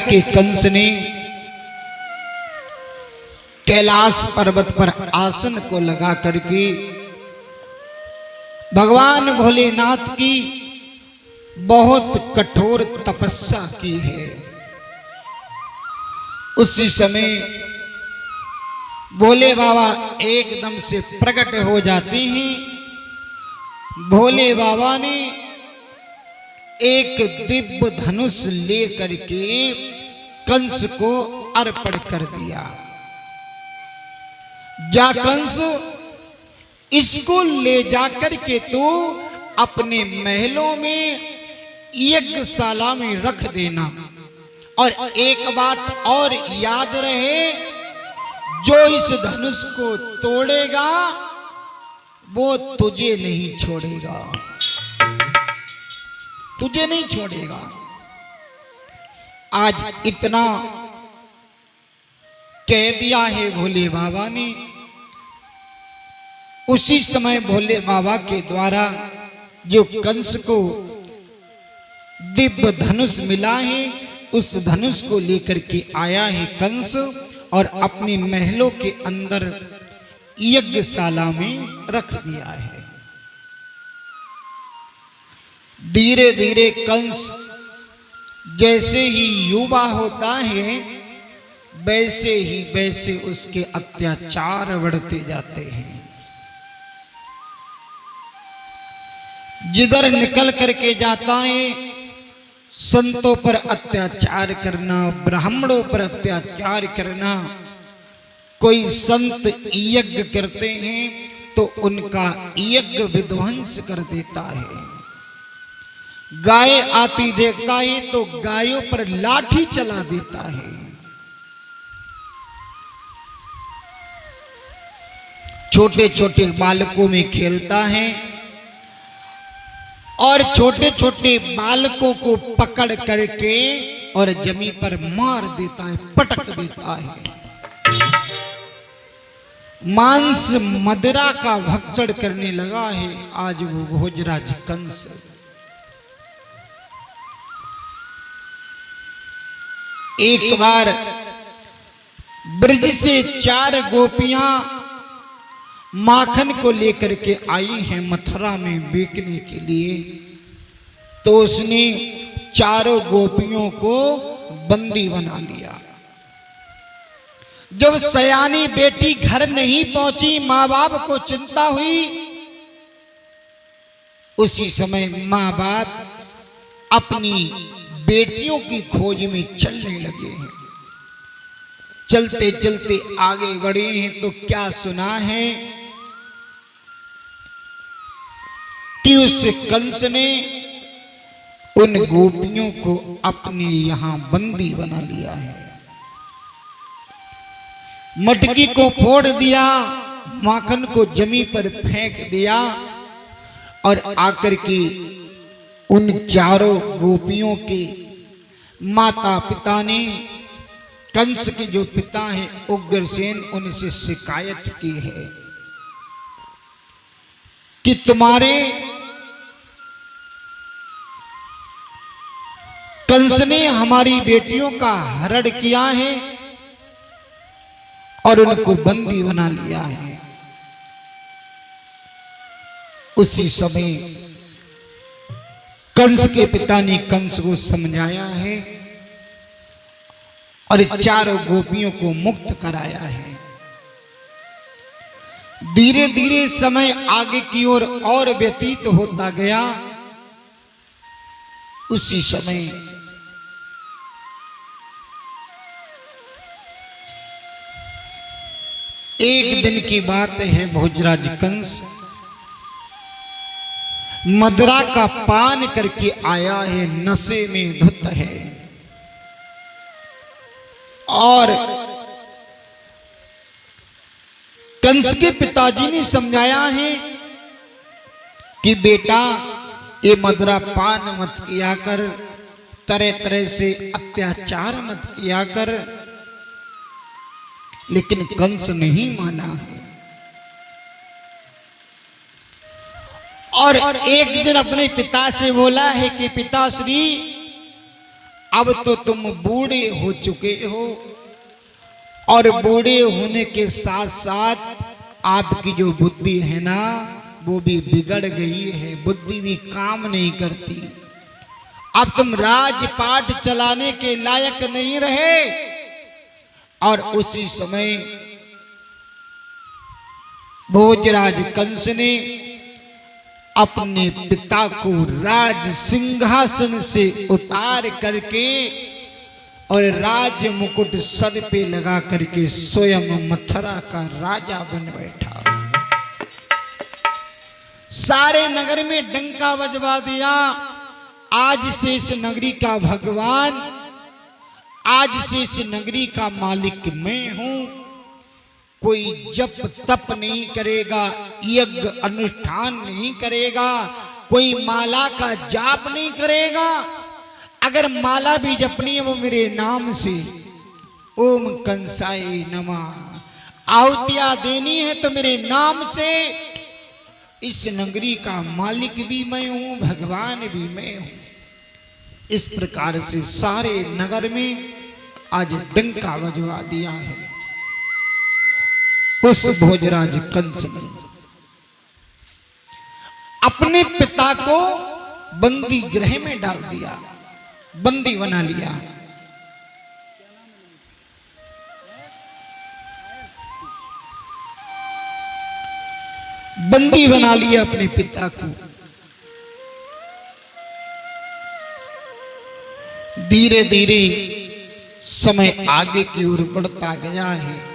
के कंस ने कैलाश पर्वत पर आसन को लगा करके भगवान भोलेनाथ की बहुत कठोर तपस्या की है। उसी समय भोले बाबा एकदम से प्रकट हो जाते हैं। भोले बाबा ने एक दिव्य धनुष लेकर के कंस को अर्पण कर दिया। जा कंस, इसको ले जाकर के तो अपने महलों में यज्ञशाला में रख देना। और एक बात और याद रहे, जो इस धनुष को तोड़ेगा वो तुझे नहीं छोड़ेगा, तुझे नहीं छोड़ेगा। आज इतना कह दिया है भोले बाबा ने। उसी समय भोले बाबा के द्वारा जो कंस को दिव्य धनुष मिला है, उस धनुष को लेकर के आया है कंस और अपने महलों के अंदर यज्ञशाला में रख दिया है। धीरे धीरे कंस जैसे ही युवा होता है, वैसे ही वैसे उसके अत्याचार बढ़ते जाते हैं। जिधर निकल करके जाता है, संतों पर अत्याचार करना, ब्राह्मणों पर अत्याचार करना। कोई संत यज्ञ करते हैं तो उनका यज्ञ विध्वंस कर देता है। गाय आती देखता है तो गायों पर लाठी चला देता है। छोटे छोटे बालकों में खेलता है और छोटे छोटे बालकों को पकड़ करके और जमीन पर मार देता है, पटक देता है। मांस मदिरा का भक्षण करने लगा है आज वो भोजराज कंस। एक बार ब्रज से 4 गोपियां माखन को लेकर के आई हैं मथुरा में बेचने के लिए। तो उसने 4 गोपियों को बंदी बना लिया। जब सयानी बेटी घर नहीं पहुंची, मां बाप को चिंता हुई। उसी समय मां बाप अपनी बेटियों की खोज में चलने लगे हैं। चलते चलते आगे बढ़े हैं तो क्या सुना है कि उस कंस ने उन गोपियों को अपने यहां बंदी बना लिया है। मटकी को फोड़ दिया, माखन को जमीन पर फेंक दिया और आकर के उन 4 गोपियों के माता पिता ने कंस के जो पिता हैं उग्रसेन, उनसे शिकायत की है कि तुम्हारे कंस ने हमारी बेटियों का हरण किया है और उनको बंदी बना लिया है। उसी समय कंस के पिता ने कंस को समझाया है और 4 गोपियों को मुक्त कराया है। धीरे धीरे समय आगे की ओर और व्यतीत होता गया। उसी समय एक दिन की बात है, भोजराज कंस मदिरा का पान करके आया है, नशे में धुत है और कंस के पिताजी ने समझाया है कि बेटा ये मदिरा पान मत किया कर, तरह तरह से अत्याचार मत किया कर। लेकिन कंस नहीं माना है और एक दिन अपने पिता से बोला है कि पिताश्री अब तो तुम बूढ़े हो चुके हो और बूढ़े होने के साथ साथ आपकी जो बुद्धि है ना वो भी बिगड़ गई है, बुद्धि भी काम नहीं करती। अब तुम राजपाट चलाने के लायक नहीं रहे। और उसी समय भोजराज कंस ने अपने पिता को राज सिंहासन से उतार करके और राज मुकुट सर पे लगा करके स्वयं मथुरा का राजा बन बैठा। सारे नगर में डंका बजवा दिया, आज से इस नगरी का भगवान, आज से इस नगरी का मालिक मैं हूं। कोई जप तप नहीं करेगा, यज्ञ अनुष्ठान नहीं करेगा, कोई माला का जाप नहीं करेगा। अगर माला भी जपनी है वो मेरे नाम से, ओम कंसाय नमः। आहुतियां देनी है तो मेरे नाम से। इस नगरी का मालिक भी मैं हूं, भगवान भी मैं हूं। इस प्रकार से सारे नगर में आज डंका बजवा दिया है उस भोजराज कंस ने। अपने पिता को बंदी गृह में डाल दिया, बंदी बना लिया। बंदी बना लिया अपने पिता को। धीरे धीरे समय आगे की ओर बढ़ता गया है।